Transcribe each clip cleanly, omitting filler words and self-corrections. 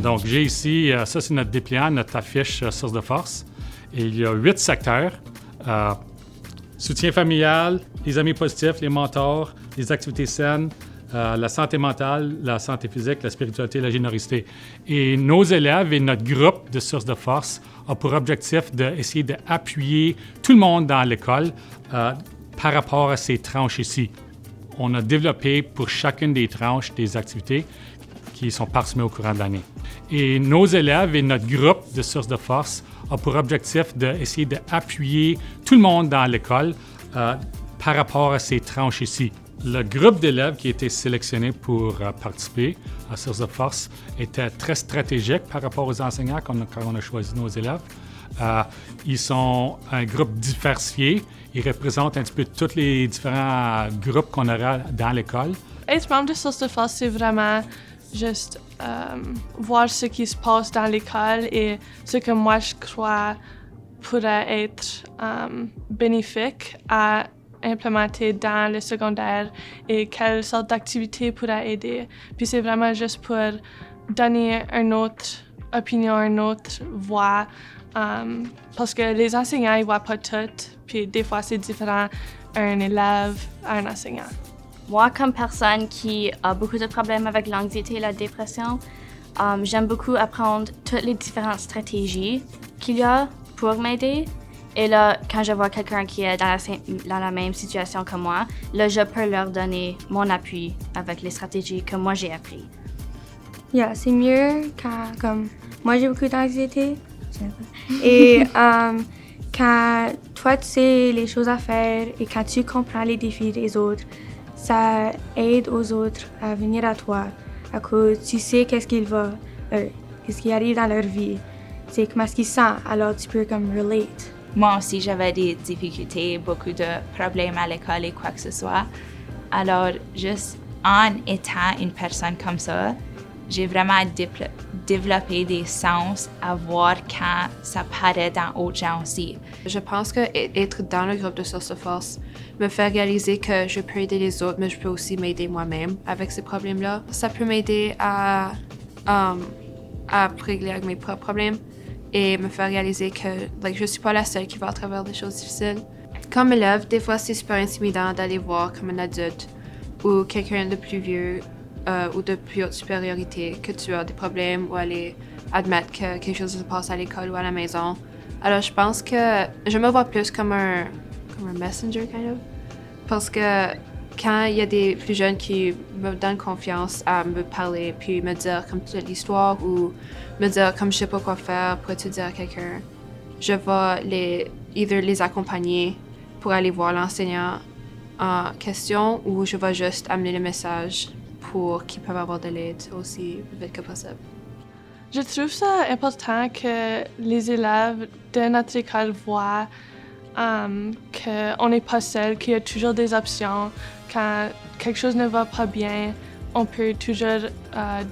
Donc, j'ai ici, ça c'est notre dépliant, notre affiche Source de force. Et il y a 8 secteurs. Soutien familial, les amis positifs, les mentors, les activités saines, la santé mentale, la santé physique, la spiritualité, la générosité. Et nos élèves et notre groupe de Source de force ont pour objectif d'essayer d'appuyer tout le monde dans l'école par rapport à ces tranches ici. On a développé pour chacune des tranches des activités qui sont parsemées au courant de l'année. Et nos élèves et notre groupe de Source de force ont pour objectif d'essayer d'appuyer tout le monde dans l'école par rapport à ces tranches ici. Le groupe d'élèves qui a été sélectionné pour participer à Source de force était très stratégique par rapport aux enseignants quand on a choisi nos élèves. Ils sont un groupe diversifié. Ils représentent un petit peu tous les différents groupes qu'on aura dans l'école. Être membre de Source de force, c'est vraiment juste voir ce qui se passe dans l'école et ce que moi je crois pourrait être bénéfique à implémenter dans le secondaire et quelles sortes d'activités pourraient aider. Puis c'est vraiment juste pour donner une autre opinion, une autre voix, parce que les enseignants, ils voient pas tout, puis des fois c'est différent un élève à un enseignant. Moi, comme personne qui a beaucoup de problèmes avec l'anxiété et la dépression, j'aime beaucoup apprendre toutes les différentes stratégies qu'il y a pour m'aider. Et là, quand je vois quelqu'un qui est dans la même situation que moi, là, je peux leur donner mon appui avec les stratégies que moi j'ai appris. Yeah, c'est mieux quand, comme, moi j'ai beaucoup d'anxiété. Et quand toi tu sais les choses à faire et quand tu comprends les défis des autres, ça aide aux autres à venir à toi. À cause tu sais qu'est-ce qui arrive dans leur vie, c'est comment ce qu'ils sentent, alors tu peux comme relate. Moi aussi, j'avais des difficultés, beaucoup de problèmes à l'école et quoi que ce soit. Alors, juste en étant une personne comme ça, j'ai vraiment développé des sens à voir quand ça paraît dans d'autres gens aussi. Je pense qu'être dans le groupe de Source de force me fait réaliser que je peux aider les autres, mais je peux aussi m'aider moi-même avec ces problèmes-là. Ça peut m'aider à régler avec mes propres problèmes et me faire réaliser que je ne suis pas la seule qui va à travers des choses difficiles. Comme élève, des fois, c'est super intimidant d'aller voir comme un adulte ou quelqu'un de plus vieux ou de plus haute supériorité que tu as des problèmes ou aller admettre que quelque chose se passe à l'école ou à la maison. Alors, je pense que je me vois plus comme un messenger, kind of. Parce que quand il y a des plus jeunes qui me donnent confiance à me parler puis me dire comme toute l'histoire ou me dire comme je sais pas quoi faire, pourrais-tu dire à quelqu'un, je vais les accompagner pour aller voir l'enseignant en question ou je vais juste amener le message pour qu'ils peuvent avoir de l'aide aussi vite que possible. Je trouve ça important que les élèves de notre école voient qu'on n'est pas seul, qu'il y a toujours des options. Quand quelque chose ne va pas bien, on peut toujours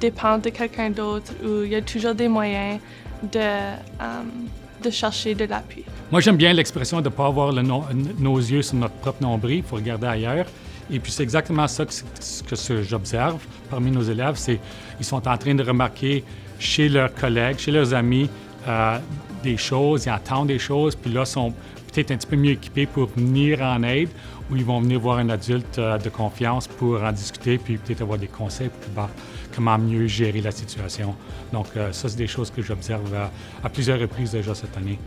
dépendre de quelqu'un d'autre ou il y a toujours des moyens de chercher de l'appui. Moi, j'aime bien l'expression de ne pas avoir nos yeux sur notre propre nombril, il faut regarder ailleurs. Et puis, c'est exactement ça que j'observe parmi nos élèves. Ils sont en train de remarquer chez leurs collègues, chez leurs amis, des choses, ils entendent des choses, puis là, sont peut-être un petit peu mieux équipés pour venir en aide, ou ils vont venir voir un adulte de confiance pour en discuter, puis peut-être avoir des conseils pour comment mieux gérer la situation. Donc, ça, c'est des choses que j'observe à plusieurs reprises déjà cette année.